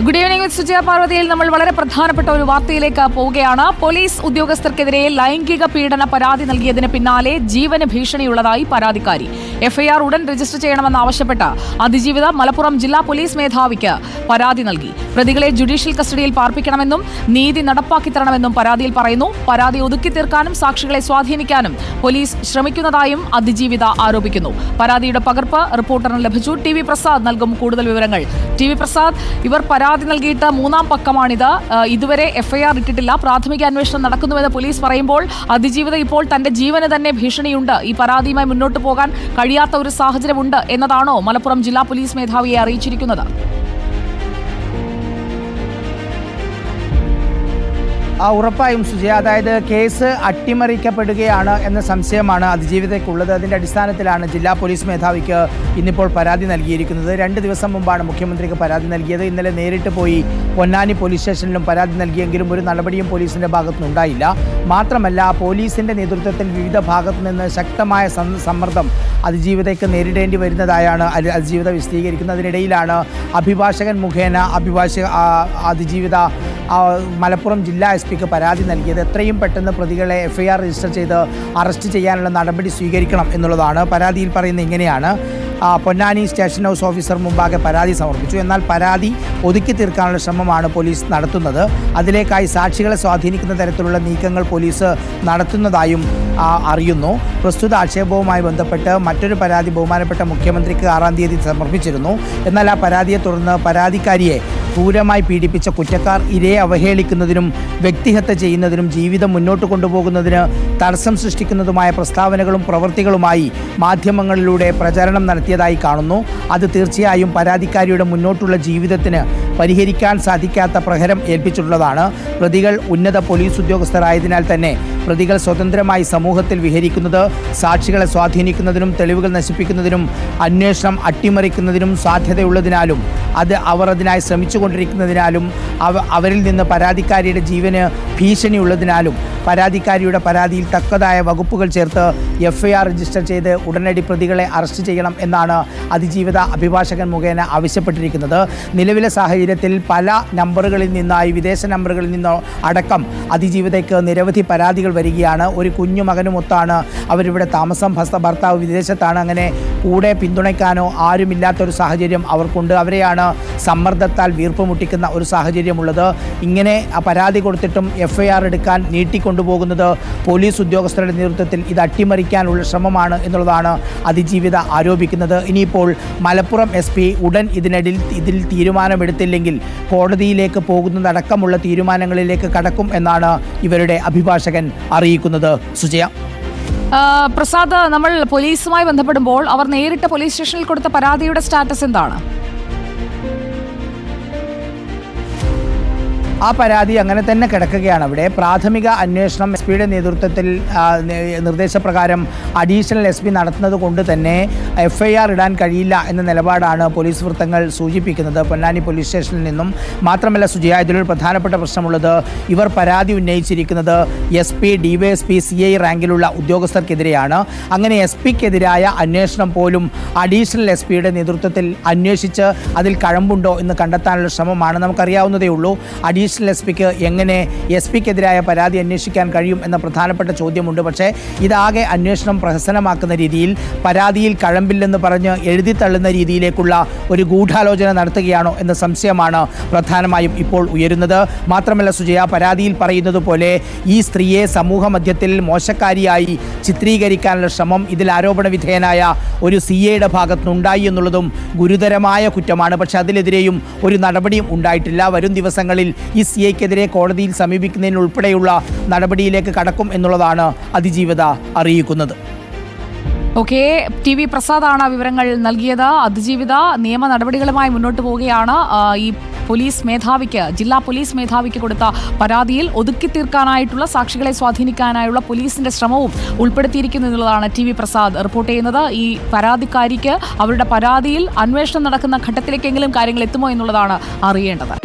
Good evening Sujaya പാർവതിയിൽ നമ്മൾ വളരെ പ്രധാനപ്പെട്ട ഒരു വാർത്തയിലേക്ക് പോവുകയാണ്. പോലീസ് ഉദ്യോഗസ്ഥർക്കെതിരെ ലൈംഗിക പീഡന പരാതി നൽകിയതിന് പിന്നാലെ ജീവന് ഭീഷണിയുള്ളതായി പരാതിക്കാരി. എഫ്ഐആർ ഉടൻ രജിസ്റ്റർ ചെയ്യണമെന്നാവശ്യപ്പെട്ട് അതിജീവിത മലപ്പുറം ജില്ലാ പോലീസ് മേധാവിക്ക് പരാതി നൽകി. പ്രതികളെ ജുഡീഷ്യൽ കസ്റ്റഡിയിൽ പാർപ്പിക്കണമെന്നും നീതി നടപ്പാക്കി തരണമെന്നും പരാതിയിൽ പറയുന്നു. പരാതി ഒതുക്കി തീർക്കാനും സാക്ഷികളെ സ്വാധീനിക്കാനും പോലീസ് ശ്രമിക്കുന്നതായും അതിജീവിത ആരോപിക്കുന്നു. പരാതിയുടെ പകർപ്പ് റിപ്പോർട്ടറിന് ലഭിച്ചു. ടി.വി. പ്രസാദ് നൽകും കൂടുതൽ വിവരങ്ങൾ. ടി.വി. പ്രസാദ്, ഇവർ പരാതി നൽകിയിട്ട് മൂന്നാം പക്കമാണിത്. ഇതുവരെ എഫ്ഐആർ ഇട്ടിട്ടില്ല. പ്രാഥമിക അന്വേഷണം നടക്കുന്നുവെന്ന് പോലീസ് പറയുമ്പോൾ അതിജീവിത ഇപ്പോൾ തന്റെ ജീവന് തന്നെ ഭീഷണിയുണ്ട്, ഈ പരാതിയുമായി മുന്നോട്ട് പോകാൻ കഴിയാത്ത ഒരു സാഹചര്യമുണ്ട് എന്നതാണോ മലപ്പുറം ജില്ലാ പോലീസ് മേധാവിയെ അറിയിച്ചിരിക്കുന്നത്? ഉറപ്പായും സുജയ, അതായത് കേസ് അട്ടിമറിക്കപ്പെടുകയാണ് എന്ന സംശയമാണ് അതിജീവിതയ്ക്കുള്ളത്. അതിൻ്റെ അടിസ്ഥാനത്തിലാണ് ജില്ലാ പോലീസ് മേധാവിക്ക് ഇന്നിപ്പോൾ പരാതി നൽകിയിരിക്കുന്നത്. 2 ദിവസം മുമ്പാണ് മുഖ്യമന്ത്രിക്ക് പരാതി നൽകിയത്. ഇന്നലെ നേരിട്ട് പോയി പൊന്നാനി പോലീസ് സ്റ്റേഷനിലും പരാതി നൽകിയെങ്കിലും ഒരു നടപടിയും പോലീസിൻ്റെ ഭാഗത്തുനിന്നുണ്ടായില്ല. മാത്രമല്ല, പോലീസിൻ്റെ നേതൃത്വത്തിൽ വിവിധ ഭാഗത്തു നിന്ന് ശക്തമായ സമ്മർദ്ദം അതിജീവിതയ്ക്ക് നേരിടേണ്ടി വരുന്നതായാണ് അതിജീവിത വിശദീകരിക്കുന്നത്. അതിനിടയിലാണ് അഭിഭാഷകൻ മുഖേന അതിജീവിത മലപ്പുറം ജില്ലാ എസ്.പിക്ക് പരാതി നൽകിയത്. എത്രയും പെട്ടെന്ന് പ്രതികളെ എഫ്ഐആർ രജിസ്റ്റർ ചെയ്ത് അറസ്റ്റ് ചെയ്യാനുള്ള നടപടി സ്വീകരിക്കണം എന്നുള്ളതാണ്. പരാതിയിൽ പറയുന്നത് ഇങ്ങനെയാണ്: പൊന്നാനി സ്റ്റേഷൻ ഹൗസ് ഓഫീസർ മുമ്പാകെ പരാതി സമർപ്പിച്ചു. എന്നാൽ പരാതി ഒതുക്കി തീർക്കാനുള്ള ശ്രമമാണ് പോലീസ് നടത്തുന്നത്. അതിലേക്കായി സാക്ഷികളെ സ്വാധീനിക്കുന്ന തരത്തിലുള്ള നീക്കങ്ങൾ പോലീസ് നടത്തുന്നതായും അറിയുന്നു. പ്രസ്തുത ആക്ഷേപവുമായി ബന്ധപ്പെട്ട് മറ്റൊരു പരാതി ബഹുമാനപ്പെട്ട മുഖ്യമന്ത്രിക്ക് 6-ാം തീയതി സമർപ്പിച്ചിരുന്നു. എന്നാൽ ആ പരാതിയെ തുടർന്ന് പരാതിക്കാരിയെ ക്രൂരമായി പീഡിപ്പിച്ച കുറ്റക്കാർ ഇരയെ അവഹേളിക്കുന്നതിനും വ്യക്തിഹത്യ ചെയ്യുന്നതിനും ജീവിതം മുന്നോട്ട് കൊണ്ടുപോകുന്നതിന് തടസ്സം സൃഷ്ടിക്കുന്നതുമായ പ്രസ്താവനകളും പ്രവൃത്തികളുമായി മാധ്യമങ്ങളിലൂടെ പ്രചരണം നടത്തിയതായി കാണുന്നു. അത് തീർച്ചയായും പരാതിക്കാരിയുടെ മുന്നോട്ടുള്ള ജീവിതത്തിന് പരിഹരിക്കാൻ സാധിക്കാത്ത പ്രഹരം ഏൽപ്പിച്ചിട്ടുള്ളതാണ്. പ്രതികൾ ഉന്നത പോലീസ് ഉദ്യോഗസ്ഥരായതിനാൽ തന്നെ പ്രതികൾ സ്വതന്ത്രമായി സമൂഹത്തിൽ വിഹരിക്കുന്നത് സാക്ഷികളെ സ്വാധീനിക്കുന്നതിനും തെളിവുകൾ നശിപ്പിക്കുന്നതിനും അന്വേഷണം അട്ടിമറിക്കുന്നതിനും സാധ്യതയുള്ളതിനാലും അവർ അതിനായി ശ്രമിച്ചുകൊണ്ടിരിക്കുന്നതിനാലും അവരിൽ നിന്ന് പരാതിക്കാരിയുടെ ജീവന് ഭീഷണിയുള്ളതിനാലും പരാതിക്കാരിയുടെ പരാതിയിൽ തക്കതായ വകുപ്പുകൾ ചേർത്ത് എഫ്ഐആർ രജിസ്റ്റർ ചെയ്ത് ഉടനടി പ്രതികളെ അറസ്റ്റ് ചെയ്യണം എന്നാണ് അതിജീവിത അഭിഭാഷകൻ മുഖേന ആവശ്യപ്പെട്ടിരിക്കുന്നത്. നിലവിലെ സാഹചര്യത്തിൽ പല നമ്പറുകളിൽ നിന്നായി, വിദേശ നമ്പറുകളിൽ നിന്നോ അടക്കം അതിജീവിതയ്ക്ക് നിരവധി പരാതികൾ വരികയാണ്. ഒരു കുഞ്ഞു മകനുമൊത്താണ് അവരിവിടെ താമസം. ഭർത്താവ് വിദേശത്താണ്. അങ്ങനെ കൂടെ പിന്തുണയ്ക്കാനോ ആരുമില്ലാത്തൊരു സാഹചര്യം അവർക്കുണ്ട്. അവരെയാണ് സമ്മർദ്ദത്താൽ വീർപ്പ് മുട്ടിക്കുന്ന ഒരു സാഹചര്യമുള്ളത്. ഇങ്ങനെ പരാതി കൊടുത്തിട്ടും എഫ്ഐആർ എടുക്കാൻ നീട്ടിക്കൊണ്ടുപോകുന്നത് പോലീസ് ഉദ്യോഗസ്ഥരുടെ നേതൃത്വത്തിൽ ഇത് അട്ടിമറിക്കാനുള്ള ശ്രമമാണ് എന്നുള്ളതാണ് അതിജീവിത ആരോപിക്കുന്നത്. ഇനിയിപ്പോൾ മലപ്പുറം എസ്.പി ഉടൻ ഇതിൽ തീരുമാനമെടുത്തില്ലെങ്കിൽ കോടതിയിലേക്ക് പോകുന്നതടക്കമുള്ള തീരുമാനങ്ങളിലേക്ക് കടക്കും എന്നാണ് ഇവരുടെ അഭിഭാഷകൻ അറിയിക്കുന്നത്. സുജയ. പ്രസാദ്, നമ്മൾ പോലീസുമായി ബന്ധപ്പെടുമ്പോൾ അവർ നേരിട്ട് പോലീസ് സ്റ്റേഷനിൽ കൊടുത്ത പരാതിയുടെ സ്റ്റാറ്റസ് എന്താണ്? ആ പരാതി അങ്ങനെ തന്നെ കിടക്കുകയാണ്. അവിടെ പ്രാഥമിക അന്വേഷണം എസ്.പിയുടെ നേതൃത്വത്തിൽ നിർദ്ദേശപ്രകാരം അഡീഷണൽ എസ്.പി നടത്തുന്നത് കൊണ്ട് തന്നെ എഫ്ഐആർ ഇടാൻ കഴിയില്ല എന്ന നിലപാടാണ് പോലീസ് വൃത്തങ്ങൾ സൂചിപ്പിക്കുന്നത് പൊന്നാനി പോലീസ് സ്റ്റേഷനിൽ നിന്നും. മാത്രമല്ല സുജയ, ഇതിലൊരു പ്രധാനപ്പെട്ട പ്രശ്നമുള്ളത്, ഇവർ പരാതി ഉന്നയിച്ചിരിക്കുന്നത് എസ്.പി, ഡിവൈഎസ്പി, CI റാങ്കിലുള്ള ഉദ്യോഗസ്ഥർക്കെതിരെയാണ്. അങ്ങനെ എസ്.പിക്കെതിരായ അന്വേഷണം പോലും അഡീഷണൽ എസ്.പിയുടെ നേതൃത്വത്തിൽ അന്വേഷിച്ച് അതിൽ കഴമ്പുണ്ടോ എന്ന് കണ്ടെത്താനുള്ള ശ്രമമാണ്. നമുക്കറിയാവുന്നതേ ഉള്ളൂ, അഡീഷണൽ എസ്.പിക്ക് എങ്ങനെ എസ്.പിക്കെതിരായ പരാതി അന്വേഷിക്കാൻ കഴിയും എന്ന പ്രധാനപ്പെട്ട ചോദ്യമുണ്ട്. പക്ഷേ ഇതാകെ അന്വേഷണം പ്രഹസനമാക്കുന്ന രീതിയിൽ, പരാതിയിൽ കഴമ്പില്ലെന്ന് പറഞ്ഞ് എഴുതിത്തള്ളുന്ന രീതിയിലേക്കുള്ള ഒരു ഗൂഢാലോചന നടത്തുകയാണോ എന്ന സംശയമാണ് പ്രധാനമായും ഇപ്പോൾ ഉയരുന്നത്. മാത്രമല്ല സുജയ, പരാതിയിൽ പറയുന്നത് പോലെ ഈ സ്ത്രീയെ സമൂഹ മധ്യത്തിൽ മോശക്കാരിയായി ചിത്രീകരിക്കാനുള്ള ശ്രമം ഇതിൽ ആരോപണ വിധേയനായ ഒരു CIയുടെ ഭാഗത്തുനിന്നുണ്ടായി എന്നുള്ളതും ഗുരുതരമായ കുറ്റമാണ്. പക്ഷേ അതിലെതിരെയും ഒരു നടപടിയും ഉണ്ടായിട്ടില്ല. വരും ദിവസങ്ങളിൽ ഈ CIക്കെതിരെ കോടതിയിൽ സമീപിക്കുന്നതിനുൾപ്പെടെയുള്ള നടപടിയിലേക്ക് കടക്കും എന്നുള്ളതാണ് അതിജീവിത അറിയിക്കുന്നത്. Okay, TV. പ്രസാദാണ് വിവരങ്ങൾ നൽകിയത്. അതിജീവിത നിയമ നടപടികളുമായി മുന്നോട്ട് പോവുകയാണ്. ഈ പോലീസ് മേധാവിക്ക്, ജില്ലാ പോലീസ് മേധാവിക്ക് കൊടുത്ത പരാതിയിൽ ഒതുക്കി തീർക്കാനായിട്ടുള്ള, സാക്ഷികളെ സ്വാധീനിക്കാനായുള്ള പോലീസിന്റെ ശ്രമവും ഉൾപ്പെടുത്തിയിരിക്കുന്നു എന്നുള്ളതാണ് ടി.വി. പ്രസാദ് റിപ്പോർട്ട് ചെയ്യുന്നത്. ഈ പരാതിക്കാരിക്ക് അവരുടെ പരാതിയിൽ അന്വേഷണം നടക്കുന്ന ഘട്ടത്തിലേക്കെങ്കിലും കാര്യങ്ങൾ എത്തുമോ എന്നുള്ളതാണ് അറിയേണ്ടത്.